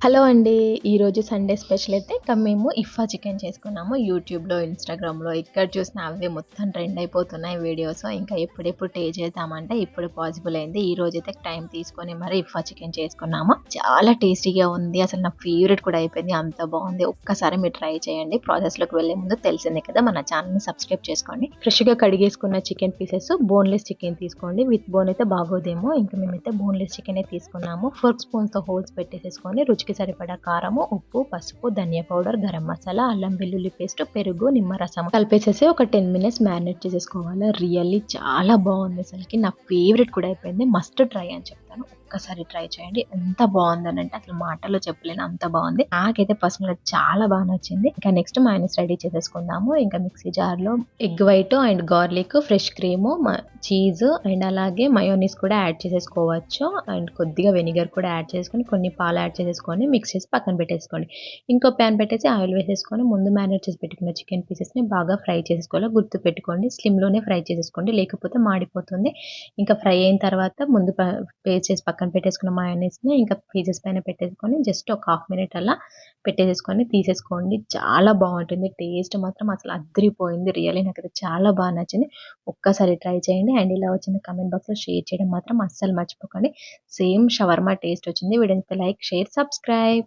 Hello అండి. ఈరోజు Sunday special అయితే ఇక మేము ఇఫ్ఫా చికెన్ చేసుకున్నాము. యూట్యూబ్‌లో, ఇన్‌స్టాగ్రామ్‌లో ఎక్కడ చూసినా అవే మొత్తం ట్రెండ్ అయిపోతున్నాయి వీడియోస్. ఇంకా ఎప్పుడెప్పుడు టేస్ట్ చేద్దామంటే ఇప్పుడు పాసిబుల్ అయింది. ఈరోజైతే టైం తీసుకొని మరి ఇఫ్ఫా చికెన్ చేసుకున్నాము. చాలా టేస్టీగా ఉంది. అసలు నా ఫేవరెట్ కూడా అయిపోయింది. అంత బాగుంది. ఒక్కసారి మీరు ట్రై చేయండి. ప్రాసెస్‌లోకి వెళ్ళే ముందు తెలిసిందే కదా, మన ఛానెల్‌ని సబ్స్క్రైబ్ చేసుకోండి. ఫ్రెష్‌గా కడిగేసుకున్న చికెన్ పీసెస్, బోన్‌లెస్ చికెన్ తీసుకోండి. విత్ బోన్ అయితే బాగోదేమో. ఇంకా మేమైతే బోన్‌లెస్ చికెనే తీసుకున్నాము. ఫోర్క్ స్పూన్స్‌తో హోల్స్ పెట్టేసేసుకొని రుచికి సరిపడా కారము, ఉప్పు, పసుపు, ధనియా పౌడర్, గరం మసాలా, అల్లం వెల్లుల్లి పేస్ట్, పెరుగు, నిమ్మరసం కలిపేసేసి ఒక 10 మినిట్స్ మ్యారినేట్ చేసేసుకోవాలి. రియల్లీ చాలా బాగుంది. అసలుకి నా ఫేవరెట్ కూడా అయిపోయింది. మస్ట్ ట్రై అని చెప్తాను. ఒక్కసారి ట్రై చేయండి. ఎంత బాగుందనంటే అసలు మాటల్లో చెప్పలేను, అంత బాగుంది. నాకైతే పర్సనల్‌గా చాలా బాగా నచ్చింది. ఇంకా నెక్స్ట్ మయోనీస్ రెడీ చేసేసుకుందాము. ఇంకా మిక్సీ జార్‌లో egg white and garlic, fresh cream, cheese and అలాగే మయోనీస్ కూడా యాడ్ చేసేసుకోవచ్చు. అండ్ కొద్దిగా వెనిగర్ కూడా యాడ్ చేసుకొని, కొన్ని పాలు యాడ్ చేసేసుకొని మిక్స్ చేసి పక్కన పెట్టేసుకోండి. ఇంకో ప్యాన్ పెట్టేసి ఆయిల్ వేసేసుకొని ముందు మ్యారినేట్ చేసి పెట్టుకున్న చికెన్ పీసెస్‌ని బాగా ఫ్రై చేసుకోవాలి. గుర్తుపెట్టుకోండి, స్లిమ్‌లోనే ఫ్రై చేసేసుకోండి, లేకపోతే మాడిపోతుంది. ఇంకా ఫ్రై అయిన తర్వాత ముందు పేస్ట్ చేసి పక్కన పెట్టేసుకున్న మయోనీస్‌ని ఇంకా పీసెస్ పైన పెట్టేసుకొని జస్ట్ ఒక హాఫ్ మినిట్ అలా పెట్టేసేసుకొని తీసేసుకోండి. చాలా బాగుంటుంది. టేస్ట్ మాత్రం అసలు అదిరిపోయింది. రియల్లీ నాకైతే చాలా బాగా నచ్చింది. ఒక్కసారి ట్రై చేయండి. అండ్ ఇలా వచ్చింది కామెంట్ బాక్స్‌లో షేర్ చేయడం మాత్రం అస్సలు మర్చిపోకండి. సేమ్ షవర్మా టేస్ట్ వచ్చింది. వీడియోని లైక్, షేర్, సబ్స్క్రైబ్.